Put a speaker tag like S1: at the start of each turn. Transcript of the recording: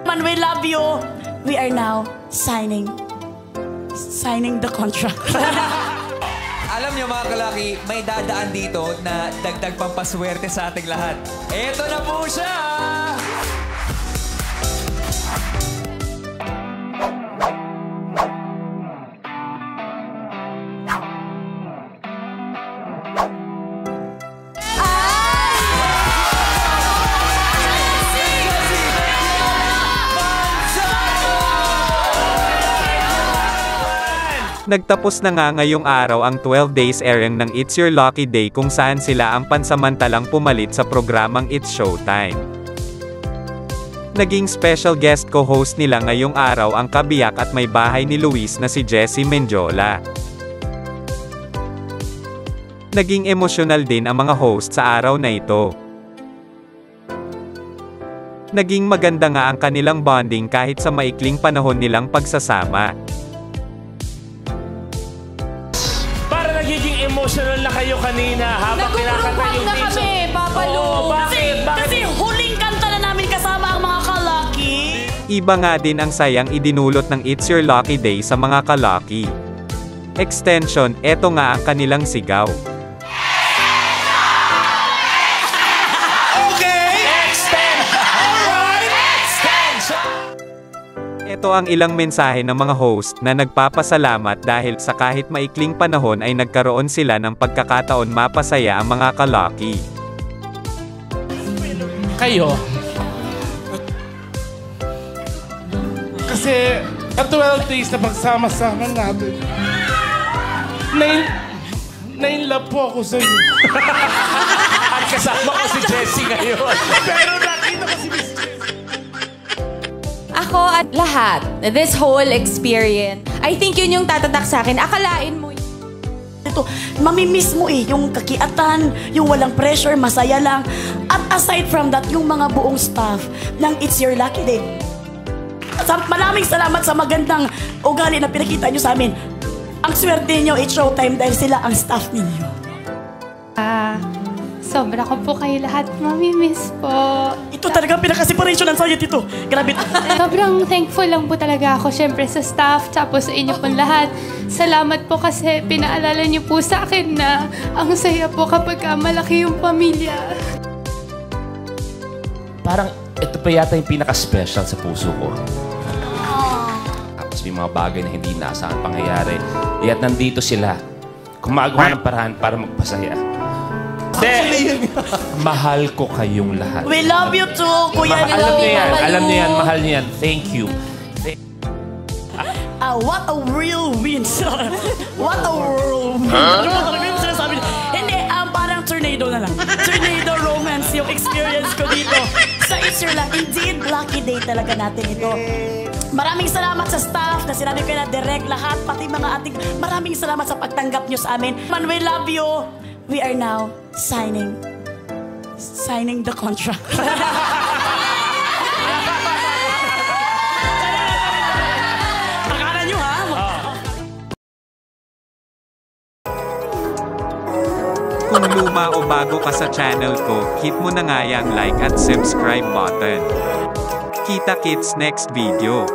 S1: Man, we love you. We are now signing the contract.
S2: Alam niyo mga kalaki, may dadaan dito na dagdag pampaswerte sa ating lahat. Eto na po siya!
S3: Nagtapos na nga ngayong araw ang 12 days airing ng It's Your Lucky Day kung saan sila ang pansamantalang pumalit sa programang It's Showtime. Naging special guest co-host nila ngayong araw ang kabiyak at may bahay ni Luis na si Jessie Mendiola. Naging emosyonal din ang mga host sa araw na ito. Naging maganda nga ang kanilang bonding kahit sa maikling panahon nilang pagsasama.
S4: Nagiging emotional na kayo kanina habang kinakanta yung team song.
S1: Kami, Papa Lu.
S4: Bakit?
S1: Kasi huling kanta na namin kasama ang mga kalaki.
S3: Iba nga din ang sayang idinulot ng It's Your Lucky Day sa mga kalaki. Extension, eto nga ang kanilang sigaw. Ito ang ilang mensahe ng mga host na nagpapasalamat dahil sa kahit maikling panahon ay nagkaroon sila ng pagkakataon mapasaya ang mga kalaki.
S4: Kayo? Kasi at 12 days na pagsama-sama natin, na-in-love po ako sa iyo. At kasama ko si Jessie ngayon. Pero nakita ko si Miss Jessie.
S5: Ako at lahat, this whole experience, I think yun yung tatatak sa akin. Akalain mo
S1: ito, mamimiss mo yung kakiatan, yung walang pressure, masaya lang. At aside from that, yung mga buong staff ng It's Your Lucky Day. Maraming salamat sa magandang ugali na pinakita nyo sa amin. Ang swerte nyo, It's Showtime dahil sila ang staff ninyo.
S6: Sobra ko po kayo lahat. Mamimiss po.
S1: Ito talagang pinaka-separation ng sayot ito. Grabe.
S6: Sobrang thankful lang po talaga ako. Siyempre sa staff, tapos sa inyo pong lahat. Salamat po kasi pinaalala niyo po sa akin na ang saya po kapag malaki yung pamilya.
S7: Parang ito pa yata yung pinaka-special sa puso ko. Tapos may mga bagay na hindi inaasahan pangyayari. At nandito sila. Gumagawa ng paraan para magpasaya. Mahal ko kayong lahat.
S1: We love you too, Kuya.
S7: Alam niyo yan, mahal niyo yan. Thank you.
S1: What a real win. What a whirlwind. Ano ba talaga yung sinasabi niya? Hindi, parang tornado na lang. Tornado romance yung experience ko dito. Sa It's Your Lucky. Indeed, lucky day talaga natin ito. Maraming salamat sa staff na sinabi ko na direct lahat, pati mga ating maraming salamat sa pagtanggap nyo sa amin. Man, we love you. We are now signing the contract. Akala nyo ha?
S3: Kung luma o bago ka sa channel ko, hit mo na nga yung like at subscribe button. Kita-kits next video.